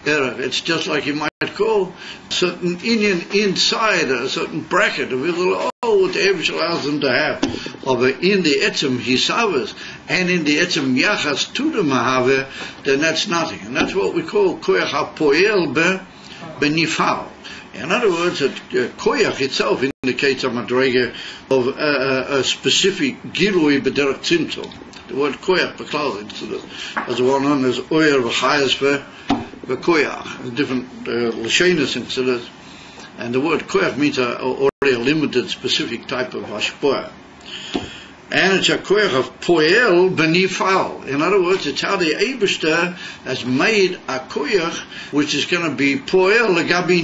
error. It's just like you might call a certain inyan inside a certain bracket of what the Eibush allows them to have. But in the etzem hisavas and in the etzem yachas to the mahava, then that's nothing. And that's what we call koyach hapoel benifal. In other words, koyach itself indicates a madrega of a specific gilui b'derech tzimtzum. The word koyach b'klal, as well known as oyer v'chayas v'koyach, different l'shenas into this. And the word koyach means already a limited, specific type of hashpoah. And it's a koyach of poel b'nifal. In other words, it's how the Eibishter has made a koyach which is going to be poel legabi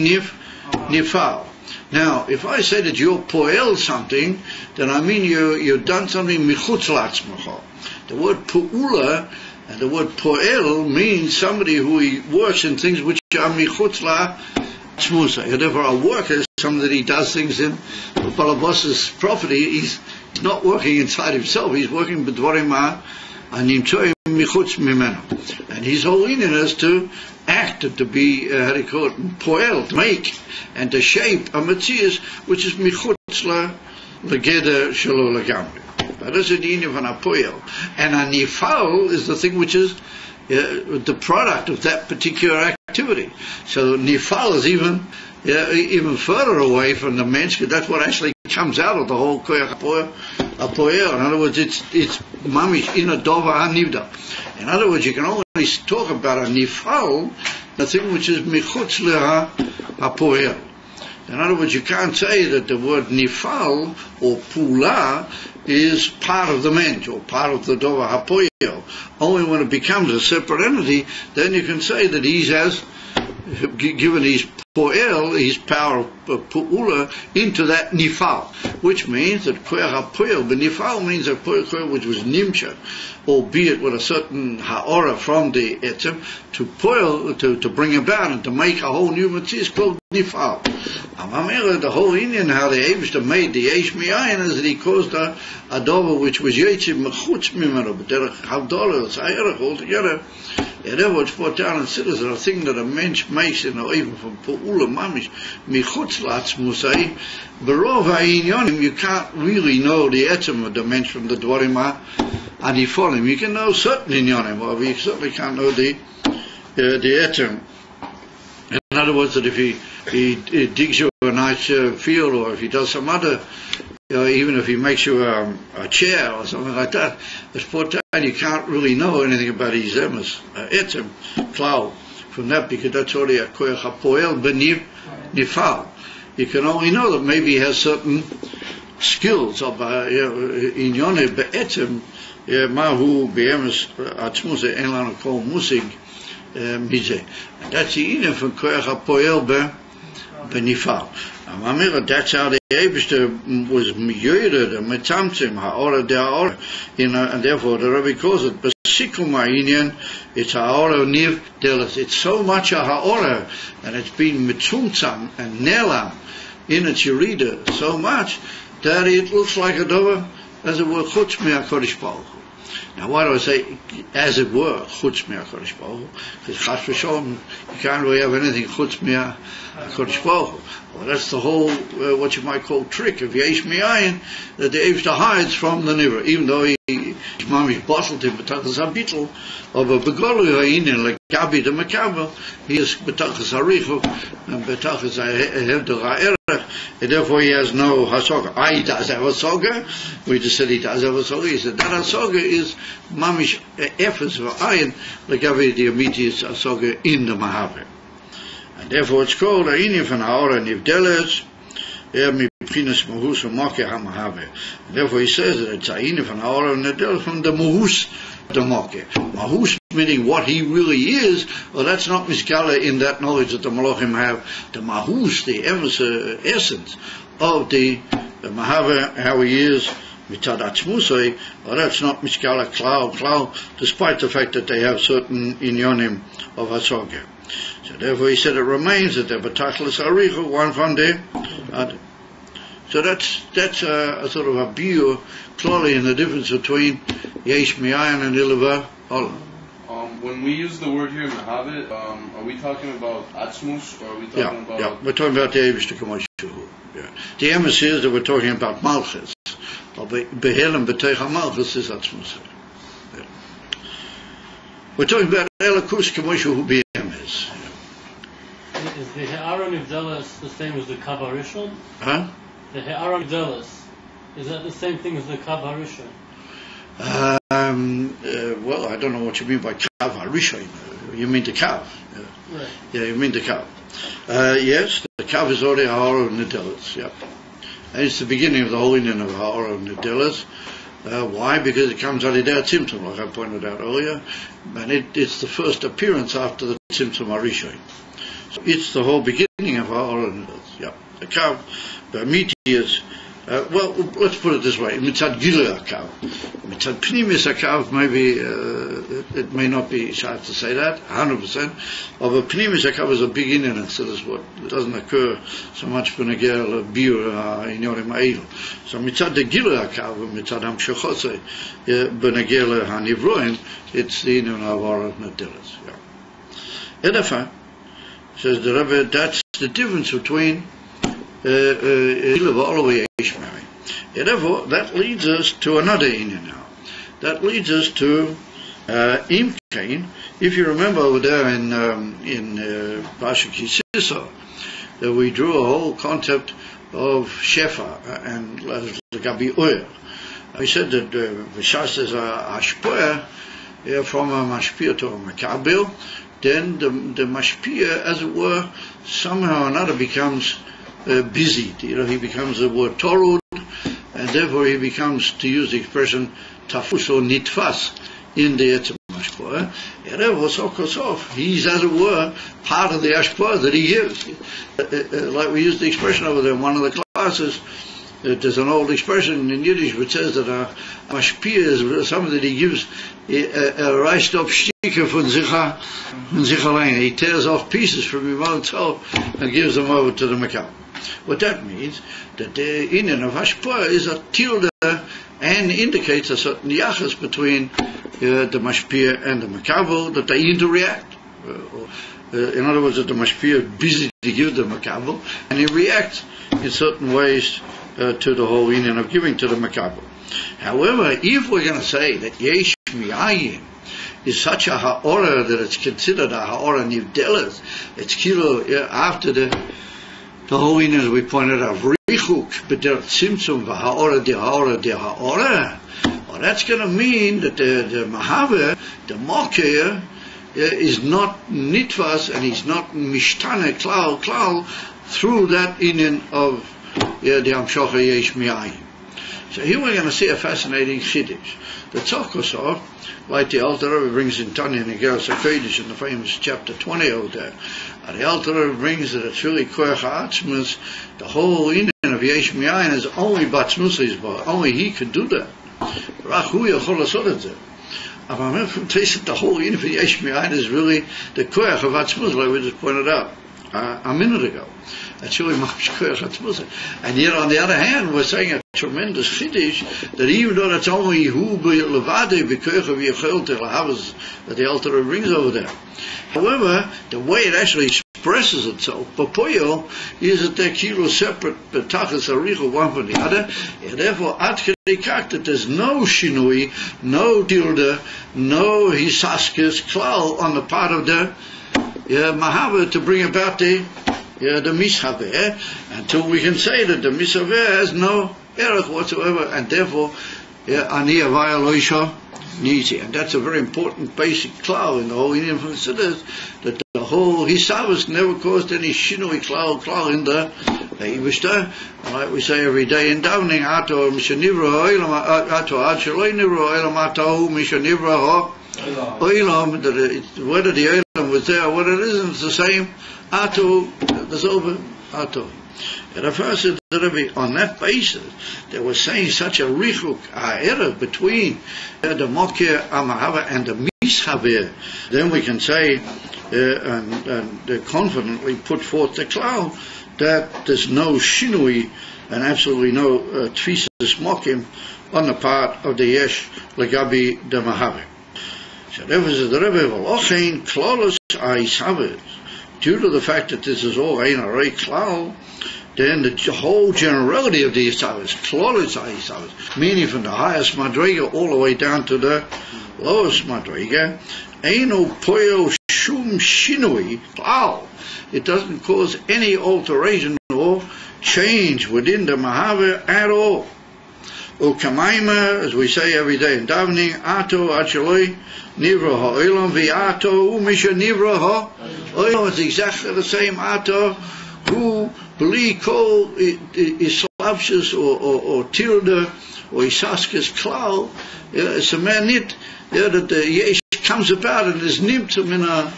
nifal. Now, if I say that you're poel something, then I mean you've done something michutz la'atzmacha. The word pu'ula and the word poel means somebody who works in things which are michutz la'atzmusa. Therefore, a worker is somebody that he does things in Balabos's property. He's not working inside himself. He's working b'dvarim ha'nimtzoim michutz mimenu. And his whole inyan is to act, to be, how do you call it, poel, to make, and to shape a metzias which is michutz legeder shelo legamri. That is the inyan of an poel. And a nifal is the thing which is the product of that particular activity. So nifal is even further away from the mensch, because that's what actually comes out of the whole koyach hapoel. In other words, it's mamish in a dova hanivda. In other words, you can only talk about a nifal, the thing which is michutz leha hapoel. In other words, you can't say that the word nifal or pula is part of the mensch or part of the dova hapoel. Only when it becomes a separate entity, then you can say that he has given his poel, his power of pu'ula, into that nifal, which means that koyach hapoel b'nifal means a poel which was nimcha, albeit with a certain ha'ora from the etzem, to poel, to bring about and to make a whole new mitzvah called nifal. The whole Indian, how the Eibush made the yesh mi'ayin, is that he caused a dover which was yetzim mechutz mimenu, but derech havdalah, it's ha'erech altogether. And therefore it's brought down and said as a thing that a mensch makes, even from pu'ula mamish, michutz la'atzmusai, berov ha'inyonim, you can't really know the etzem of the mensch from the dvarim ha'nifolim. You can know certain inyonim, but you certainly can't know the etzem. In other words, that if he digs you a nice field, or if he does some other, even if he makes you a chair or something like that, it's brought down, you can't really know anything about his emes, etzem, klal, from that, because that's already a koyach hapoel b'nifal. you can only know that maybe he has certain skills of inyone be'etem mahu be'emes atzmuse en lanu kol musig mize. That's the inyan from koyach hapoel benifal. That's how the Eibishter was yoyred and metamtzim ha'ora de'ha'ora, and therefore the Rebbe calls it besikum ha'inyan. It's ha'ora niv delas. It's so much a ha'ora, and it's been mitzumtzam and nelam in its yerida so much that it looks like a dover, as it were, chutz me'HaKodesh Baruch Hu. Now, why do I say, as it were, chutz me'HaKodesh Baruch Hu? Because chas v'sholom, you can't really have anything chutz me'HaKodesh Baruch Hu. Well, that's the whole, what you might call trick of Yesh Mi'ayin, that the Eibishter hides from the Nivra, even though his mamish bottled him b'tachas habitl of a begolu ha'inin like Gabi the Makabel, he is b'tachas harichu and b'tachas ha'hevdel ha'erech, and therefore he has no hasoga. He does have hasoga. We just said he does have hasoga. He said that hasoga is mamish efes v'ayin like Gabi the immediate hasoga in the Mahaber. And therefore it's called a inyan from ha'ora nivdeles mipchinas mahus v'mokeh ha'mahaber. Therefore he says that it's a inyan from ha'ora nivdeles from the mahus the mokeh. Mahus meaning what he really is. Well, that's not miskala in that knowledge that the Malachim have. The mahus, the essence of the mahaber, how he is mitzad atzmusay. Well, that's not miskala klal, despite the fact that they have certain inyonim of hasoga. So therefore he said it remains that they're betachlis arichu, one from there. So that's a sort of a biur clearly in the difference between Yesh Mi'ayin and Ilava Olam. When we use the word here, Mahavet, are we talking about Atzmus, or are we talking about... Yeah, we're talking about the Eibishter Kamoshu. Yeah. The emes is that we're talking about Malchus. Behelem B'teicha Malchus is Atzmus. Yeah. We're talking about Elakus Kamoshu Hu B'emes. Is the Ha'ara Nivdeles the same as the Kav HaRishon? Huh? The Ha'ara Nivdeles, is that the same thing as the Kav HaRishon? Well, I don't know what you mean by Kav HaRishon. You mean the Kav. Right. Yeah, you mean the Kav. Yes, the Kav is already Ha'ara Nivdeles, yeah. And it's the beginning of the whole inyan of Ha'ara Nivdeles. Why? Because it comes out of their Tzimtzum, like I pointed out earlier. And it's the first appearance after the Tzimtzum HaRishon. So it's the whole beginning of Ha'ara Nivdeles, yeah. The Kav, the Amiti well, let's put it this way: mitzad gilui hakav, mitzad pnimis hakav. Maybe it may not be sharp to say that 100%. Of a pnimis hakav is a big inyan, so that's what doesn't occur so much b'negel biur inyonim ha'elu. So mitzad the gilui hakav, mitzad hamshachosei b'negel hanivroim, it's the inyan of Ha'ara Nivdeles. Yeah. Edefa says the Rebbe, that's the difference between therefore, that leads us to another inyan now. That leads us to Imkain. If you remember over there in Pasha Kisisa, that we drew a whole concept of Shefa and Gabi Oyer. We said that Vishas is a Ashpoer from a Mashpia to a Makabel. Then the Mashpia, as it were, somehow or another becomes busy. He becomes the word torud, and therefore he becomes, to use the expression, tafus or nitfas in the etzem ashpoah. And therefore, Sokosof, he's, as it were, part of the ashpoah that he gives. Like we used the expression over there in one of the classes, there's an old expression in Yiddish which says that a mashpia is something that he gives a reist up sticker von sich allein. He tears off pieces from his own self and gives them over to the Makab. What that means, that the inyan of Hashpah is a tilde and indicates a certain yachas between the mashpia and the Makabel, that they interact. In other words, that the mashpia is busy to give the Makabel, and he reacts in certain ways to the whole inyan of giving to the Makabel. However, if we're going to say that Yesh Mi'ayin is such a ha'ora that it's considered a ha'ora nivdeles, it's kilo after the whole inyan, as we pointed out, richuk b'der tzimtzum v'ha'ora de ha'ora. Well, that's going to mean that the mahaver, the mokeh, is not nitvas and he's not mishtane klal through that inyan of the Amshocha Yesh Mi'ayin. So here we're going to see a fascinating chiddush. The Tzokosov, like the Alter Rebbe brings in Tanya and Igeras HaKodesh in the famous chapter 20 over there, and the Alter Rebbe brings that it's really Koach HaAtzmus, the whole inyan of Yesh Mi'ayin is only Batzmus Yisbar, only he could do that. Rach Hu Yachol Asod Et Zeh. And I'm going to taste that the whole inyan of Yesh Mi'ayin is really the Koach of Atzmus, like we just pointed out a minute ago. That's really Mamash Koach Atzmus. And yet on the other hand, we're saying a tremendous chiddush that even though that's only Hu Levade B'Koach of Yechol Lahavas that the Alter Rebbe brings over there. However, the way it actually expresses itself, Papoyo, is that they're kilo separate, Tachas Aricho, one from the other, and therefore Ad Kedei Kach that there's no Shinui, no Tilde, no Hisaskis, Klal on the part of the Mahava to bring about the Mishaveh, until we can say that the Mishaveh has no erech whatsoever, and therefore Ani Avaya Loisha Nisi. And that's a very important basic klal in the whole Indian Chassidus, that the whole Hisavus never caused any Shinui klal in the Ibishta. Like we say every day in davening, Ato Mishanivra Ha'olam, Ato Ad Shaloi Nivra Ha'olam, Ato Mishanivra Ha'olam, whether the Olam was there or whether it isn't, it's the same. Ato, that's over, Ato. And the first said that on that basis, they were saying such a richuk, error between the Mokir Amahava and the Mishaveh. Then we can say, and confidently put forth the cloud, that there's no Shinui and absolutely no Tfisas Mokim on the part of the Yesh Legabi the Mahave. So therefore, the Rebbe V'lochein Klolos Aishaveh. Due to the fact that this is all Ein Arei Klal, then the whole generality of the Yisavas, Klolis Yisavas, meaning from the highest Madriga all the way down to the lowest Madriga, Eino Poyo Shum Shinui Klal. It doesn't cause any alteration or change within the Mahave at all. Ukamaima, as we say every day in davening, Ato Achaloi Nivra Ha'olam V'Ato Umisha Nivra Ha'olam. It's exactly the same Ato who beli kol islavshus or tilde or isaskes klal. It's a man nit that the yesh comes about and is nimt mina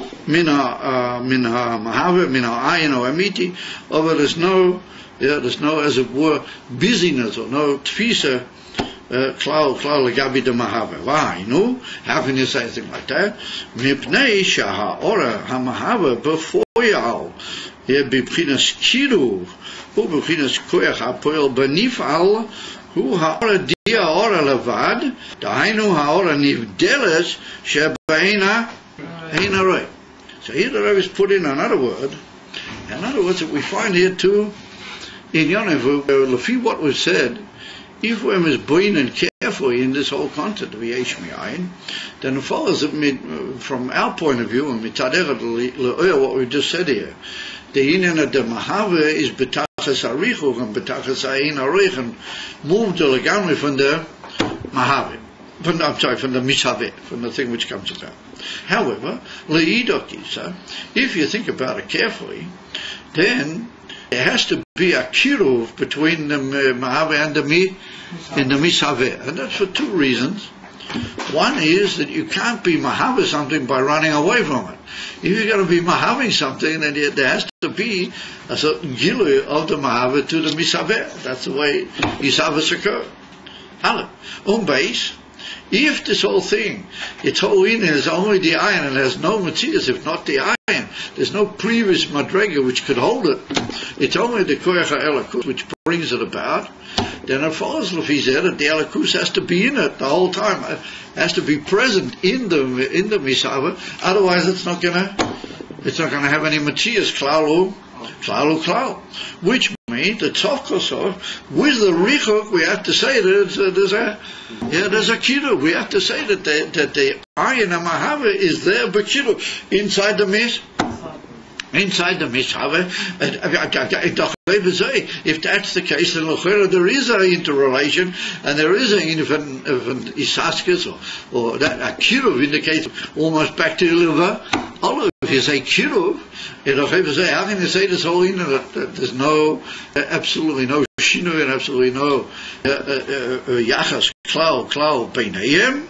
mahave mina ayin or amiti. Over there's no as it were busyness or no tfisa klal legabi de mahave. Why? No? How can you say something like that? Mipnei shaha ora hamahave before yal. B'chinas kiruv, hu b'chinas koach hapoel b'nifal, hu ha'ora dia ora levad, dahainu ha'ora nivdeles shebeina ein arei. So here the Rebbe has put in another word. In other words, that we find here too in Yonevu, lefi what was said, if we're misboin and carefully in this whole concept of Yesh Mi'ayin, then it follows that from our point of view, and mitaderet le'oyer what we just said here, the inyan of the Mahave is betachas harichuch and betachas ha'ein harich, and moved elegantly from the Mahave, from the Mishaveh, from the thing which comes about. However, le'idokisa, if you think about it carefully, then there has to be a kiruv between the Mahave and the Mishaveh, and that's for two reasons. One is that you can't be Mahave something by running away from it. If you're going to be Mahaving something, then there has to be a certain gilu of the Mahave to the Mishaveh. That's the way Yisavas occur. Base, if this whole thing, its whole inyan is only the iron and has no Matthias, if not the iron, there's no previous Madrega which could hold it, it's only the Koach HaElakus which brings it about, then it follows Lefizeh that the Elakus has to be in it the whole time, it has to be present in the Mishaveh, otherwise it's not gonna have any Matthias, Klalu, which means the Tzokosov, with the Richok, we have to say that there's a Kiruv. We have to say that the Ayin HaMahave is there, but Kiruv, inside the Mishaveh. If that's the case, then there is an interrelation, and there is an Isaskis, or that a Kiruv indicates almost back to Ilva Although if you say kiruv, how can you say this whole thing that there's no, absolutely no shinu and absolutely no yachas klau beinayim?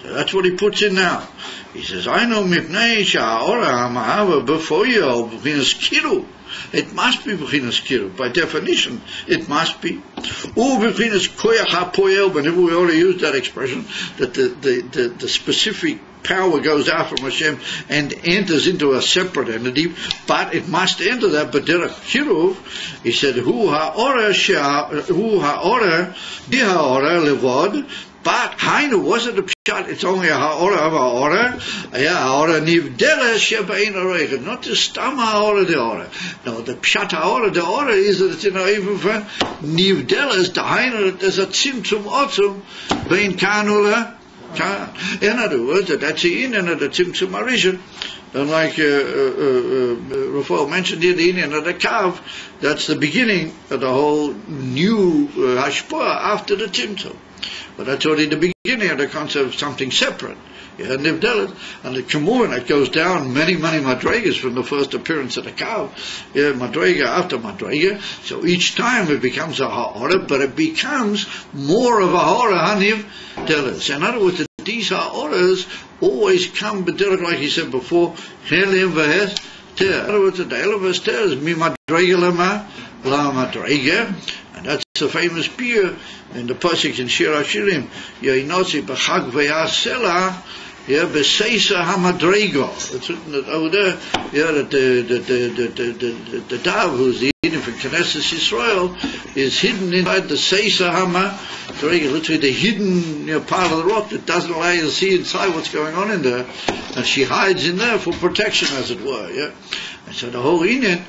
So that's what he puts in now. He says, I know mipnei sha'ora ha'mahava before you b'chinas kiruv. It must be b'chinas kiruv. By definition, it must be. B'chinas koyach ha'poel, whenever we already use that expression, that the specific power goes out from Hashem and enters into a separate entity, but it must enter that b'derech kiruv. He said, hu ha'ora levod. But Hainu wasn't a pshat, it's only a ha'ora of ha'ora. Ha'ora nivdeles shebein areichet, not the stam ha'ora de'ora. No, the pshat ha'ora de'ora is that it's even for nivdeles, the Hainu, that there's a tzimtzum otzum, bein kanula. In other words, that's the inyan of the tzimtzum arishon. And like Rafael mentioned here, the inyan of the kav, that's the beginning of the whole new hashpah after the tzimtzum. But that's already the beginning of the concept of something separate. Yeah, and the Kemurin, that goes down many madregas from the first appearance of the cow. Yeah, madrega after madrega. So each time it becomes a ha'ora, but it becomes more of a ha'ora haniv delis. In other words, these ha'oras always come, but like he said before, helim v'hes ter. In other words, the helim v'hes ter is mi madrega lama la madrega. And that's the famous beer in the pasuk in Shir HaShirim. Yainotzi b'chag v'yasela, yeah, b'seisa hamadrego. It's written that over there, yeah, that the Dav, who's the hidden from Knesset Yisrael, is hidden inside the seisa hamadrego, literally the hidden part of the rock that doesn't allow you to see inside what's going on in there, and she hides in there for protection, as it were. Yeah, and so the whole inyan.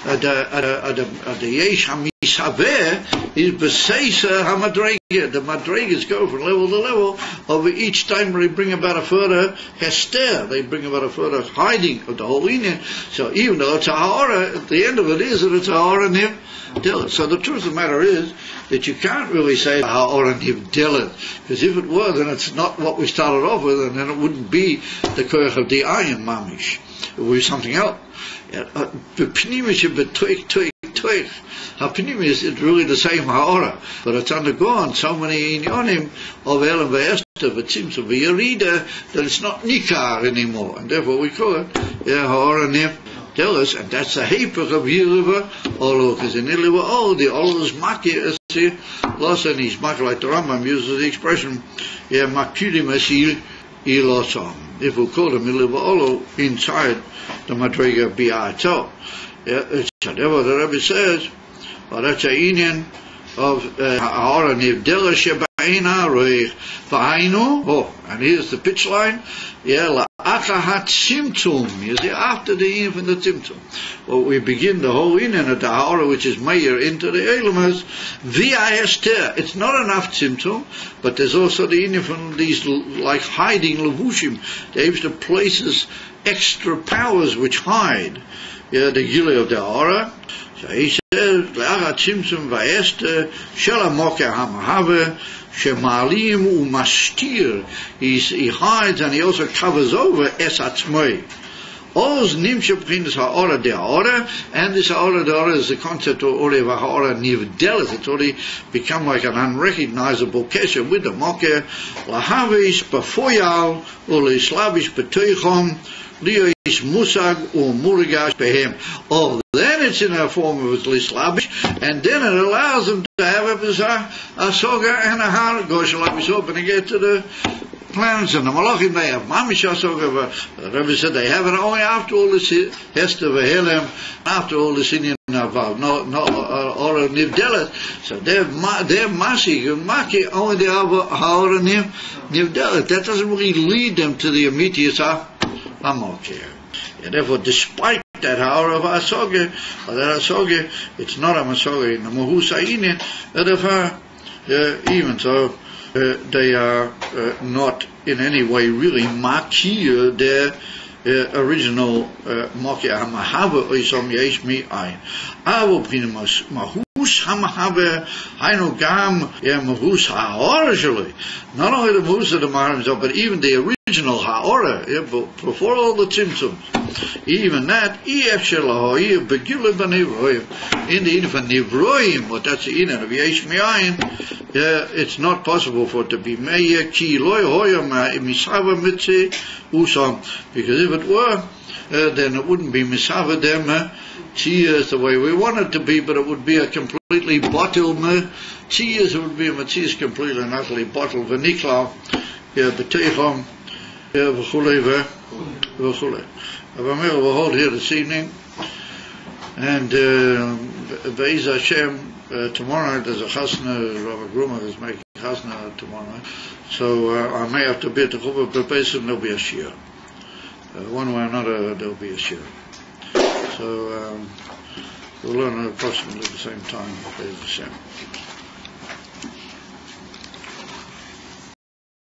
The yesh hamisaveh is b'seisa hamadrega. The madregas go from level to level. Over each time they bring about a further hester. They bring about a further hiding of the whole inyan. So even though it's a ha'ora, at the end of it is that it's a ha'ora niv delit. So the truth of the matter is that you can't really say ha'ora niv delit, because if it were, then it's not what we started off with, and then it wouldn't be the koach of the ayin mamish. It would be something else. Hapinimis is really the same ha'ora, but it's undergone so many inyonim of Elam ve'ester, but seems to be a reader that it's not nikar anymore, and therefore we call it ha'ora niv delis, and that's the hepech of Yiriva Olu, because in Yiriva the Olu is maki, as he lost, and he's maki, like the Rambam uses the expression, makirim esil ilosom. If we call him Yiriva Olu inside the Madrega Bi'ato. So therefore the Rebbe says, well, that's a inyan of ha'ora nivdela shebein ha'roich v'hainu. Oh, and here's the pitch line. La'acha ha'tzimtzum. You see, after the inyan from the tzimtzum. Well, we begin the whole inyan of the ha'ora, which is meir into the elemas via hester. It's not enough tzimtzum, but there's also the inyan from these like hiding levushim. The extra places, extra powers which hide. The gili of the ha'ora. So he says, Le'acha tzimtzum va'ester shela moker hamahave shemalim u'mastir. He hides and he also covers over es atzmoi. Oz nimshah b'chinas ha'ora de ha'ora, and this ha'ora de ha'ora is the concept of ha'ora nivdelis. It's already become like an unrecognizable kesher with the moker. Lahavish b'foyal u'leislavish b'toichom liyoish musag u'murigash behem. Oh, then it's in a form of lislavish, and then it allows them to have a soga and a har gosh lavish and get to the planets and the malachim. They have mamish soga. The Rebbe said they have it only after all this hester v'helem, after all this inyan avav, or a nivdelet. So they're maki only the ha'ora nivdelet. That doesn't really lead them to the immediate hamokir. And therefore, despite that ha'ora of asoge, or that asoge, it's not a masoge in the mahusa inyan. Therefore, even so, they are not in any way really makir their original mokia hamahava oisom yesh mi ayin. Avo p'nimas mahusa Mavus hamahave hainu gam mavus ha'ora shaloi. Not only the mavus of the maharim, but even the original ha'ora, before all the tzimtzums. Even that, in the even nivroim, what that's the in of yesh me'ayin, it's not possible for it to be meya ki loy hoyam misava mitzi usam, because if it were, then it wouldn't be misava them tiyas the way we want it to be, but it would be a completely bottled tiyas. It would be a matzis completely and utterly bottled v'nikla b'teicham v'chulei v'chulei. We'll hold here this evening, and Be'ez Hashem, tomorrow night there's a chasna. Rabbi Grumach is making chasna tomorrow night, so I may have to be at the chuppah, but basically there'll be a shiur. One way or another there'll be a shiur. So we'll learn at approximately the same time, Be'ez Hashem.